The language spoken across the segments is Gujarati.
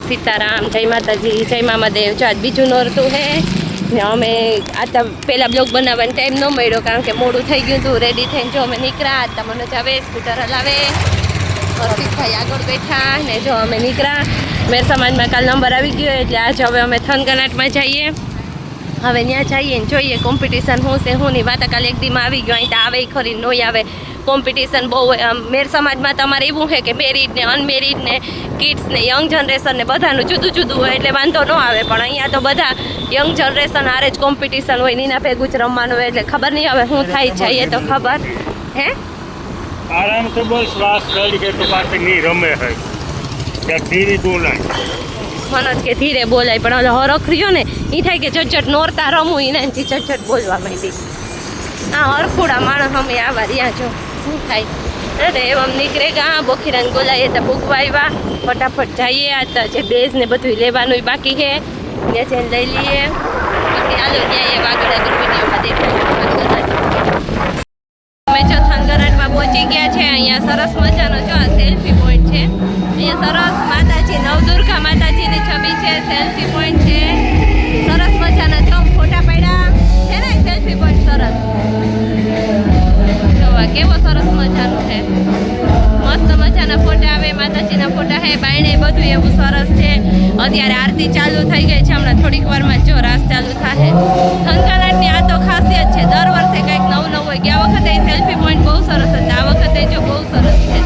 सीताराम जय माताजी जय मामादेव जो आज बीजू नोरतुं है ने अमे आता पहला ब्लॉग बनावવાનો टाइम न मळ्यो कारण के मोडું થઈ ગયું હતું રેડી થઈને જો અમે નીકળ્યા आता મને જાવે સ્કૂટર હલાવે હર્ષિત ભાઈ આગળ બેઠા ને જો અમે નીકળ્યા મેર સમાજમાં કાલ નંબર આવી ગયો એટલે આજ હવે અમે થનગનાટમાં જઈએ હવે ત્યાં જઈએ ને જોઈએ કોમ્પિટિશન શું છે શું નહીં વાત કાલે એક દીમાં આવી ગયો અહીં તો આવે ખરી નહીં આવે કોમ્પિટિશન બહુ મેર સમાજમાં તમારે એવું છે કે મેરિડ ને અનમેરિડ ને કિડ્સ ને યંગ જનરેશન ને બધાનું જુદું જુદું હોય એટલે વાંધો ન આવે પણ અહીંયા તો બધા યંગ જનરેશન હારે જ કોમ્પિટિશન હોય નીના ભેગું જ રમવાનું હોય એટલે ખબર નહીં હવે શું થાય જઈએ તો ખબર હે आराम से बोल श्वास चढ़ के तो बात नहीं रमे है क्या धीरे बोला मनोज के धीरे बोलाय पण हरख रह्यो ने ई थाय के चटचट नोरता रमू ई ने चटचट बोलवा માંડી आ हरखुड़ा माणस हमें आवा रिया जो શું થાય अरे हम નીકળેગા બોખીરાને બોલાઈએ તો ભૂખવા આવ્યા ફટાફટ જઈએ આ તો જે બેઝ ને બધું લેવાનું બાકી છે ત્યાં જઈને લઈ લઈએ પછી હાલો ત્યાં આગળ આગળ વિડીયોમાં દેખાય અમે જો થનગનાટમાં પહોંચી ગયા છે અહીંયા સરસ મજાનો જો આ સેલ્ફી પોઈન્ટ છે અહીંયા સરસ માતાજી નવદુર્ગા માતાજીની છબી છે સેલ્ફી પોઈન્ટ છે સરસ મજાના જો ફોટા પડ્યા છે ને સેલ્ફી પોઈન્ટ સરસ જોવા કેવો સરસ મજાનું છે મસ્ત મજાના ફોટા આવે માતાજીના ફોટા છે બાયણે બધું એવું સરસ છે અત્યારે આરતી ચાલુ થઈ ગઈ છે હમણાં થોડીક વારમાં જો રાસ ચાલુ થાય થનગનાટની આ તો ખાસિયત છે દર વર્ષે કંઈક નવું નવું હોય ગયા વખતે સેલ્ફી પોઈન્ટ બહુ સરસ હતા આ વખતે જો બહુ સરસ છે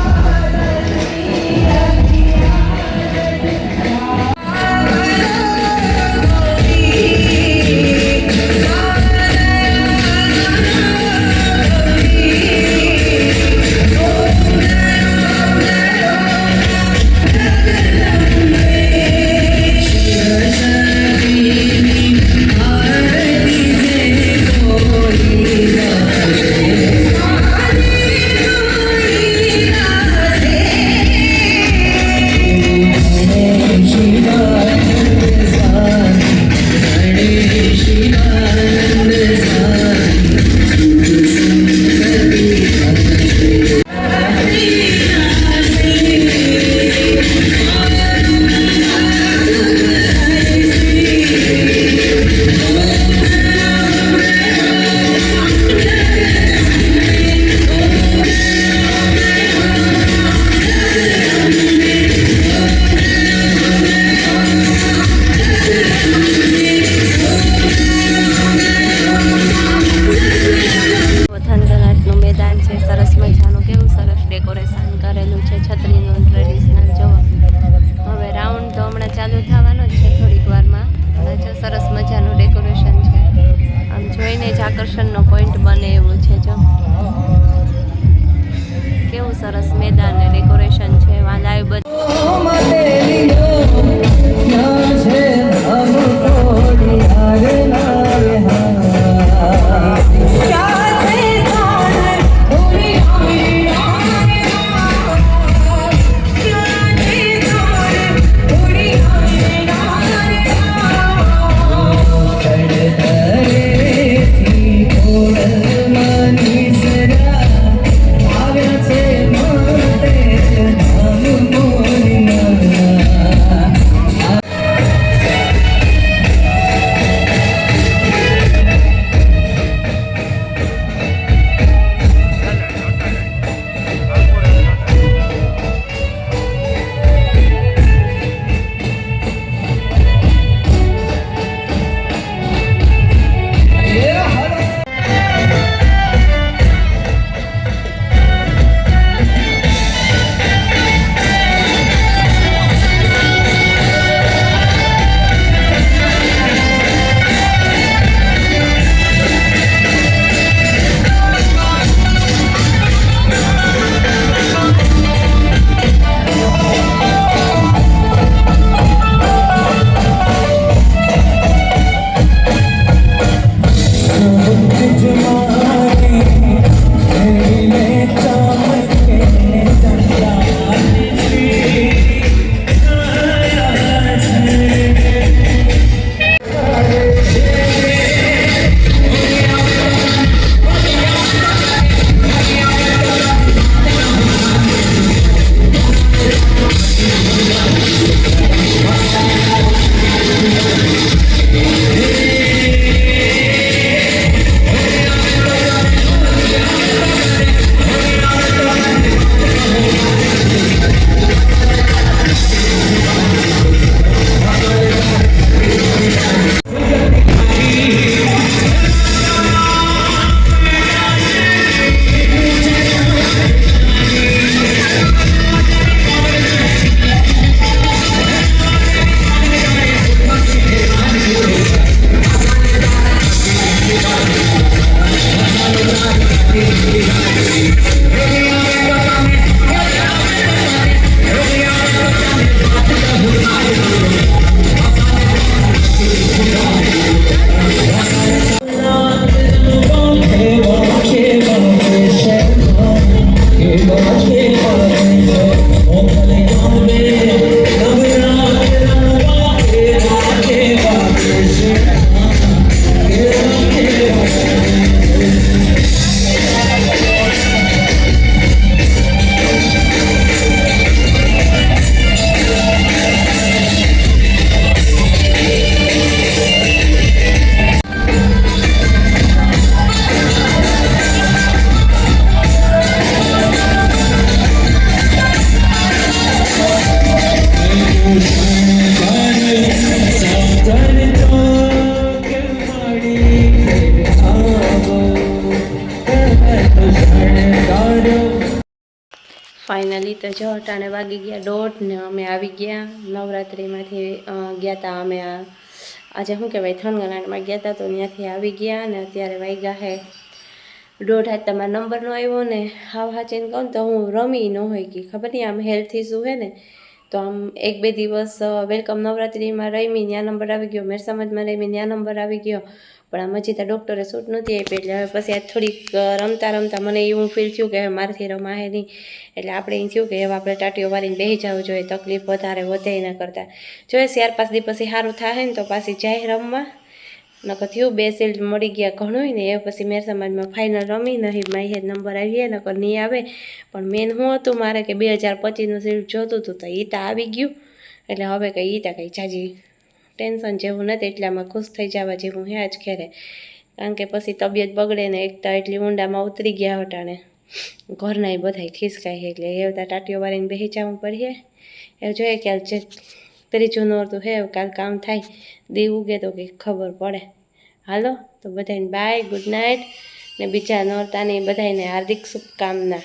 ફાઇનલી તો જો અટાણે વાગી ગયા 1:30 ને અમે આવી ગયા નવરાત્રિમાંથી ગયા હતા અમે આજે શું કહેવાય થનગનાટમાં ગયા હતા તો ત્યાંથી આવી ગયા અને અત્યારે વાગ્યા છે 1:30 હાથ તમારો નંબર નો આવ્યો ને હાવ હાચીને કહું તો હું રમી ન હોય ગઈ ખબર નહીં આમ હેલ્થ ઇસ્યુ છે ને તો આમ 1-2 દિવસ વેલકમ નવરાત્રિમાં રમી ત્યાં નંબર આવી ગયો મેરસમજમાં રમી ત્યાં નંબર આવી ગયો પણ આમ હજી તો ડૉક્ટરે સૂટ નહોતી આપી એટલે હવે પછી આ થોડીક રમતા રમતા મને એવું ફીલ થયું કે હવે મારાથી રમાહે નહીં એટલે આપણે એમ થયું કે હવે આપણે ટાટીઓ વાળીને બેસી જવું જોઈએ તકલીફ વધારે વધે એના કરતાં જોઈએ 4-5 દિવસ પછી સારું થાય ને તો પાછી જાય રમવા નકર થયું 2 શિલ્ડ મળી ગયા ઘણું ને એ પછી મેર સમાજમાં ફાઇનલ રમી નહીં મારી હેડ નંબર આવીએ નકર નહીં આવે પણ મેન શું હતું મારે કે 2025નું શિલ્ડ જોતું હતું તો એ તો આવી ગયું એટલે હવે કંઈ એ તો કંઈ જાજી ટેન્શન જેવું નથી એટલામાં ખુશ થઈ જવા જેવું હે જ ખેરે કારણ કે પછી તબિયત બગડે ને એક તો એટલી ઊંડામાં ઉતરી ગયા હટાણે ઘરના બધાય ખિસકાય એટલે એ બધા ટાટીઓ વાળીને બેસી જવું પડીએ એવું જોઈએ કે જે 3 નોરતું હે કાલ કામ થાય દી ઉગે તો કંઈક ખબર પડે હાલો તો બધાને બાય ગુડ નાઇટ ને બીજા નોરતાની બધાને હાર્દિક શુભકામના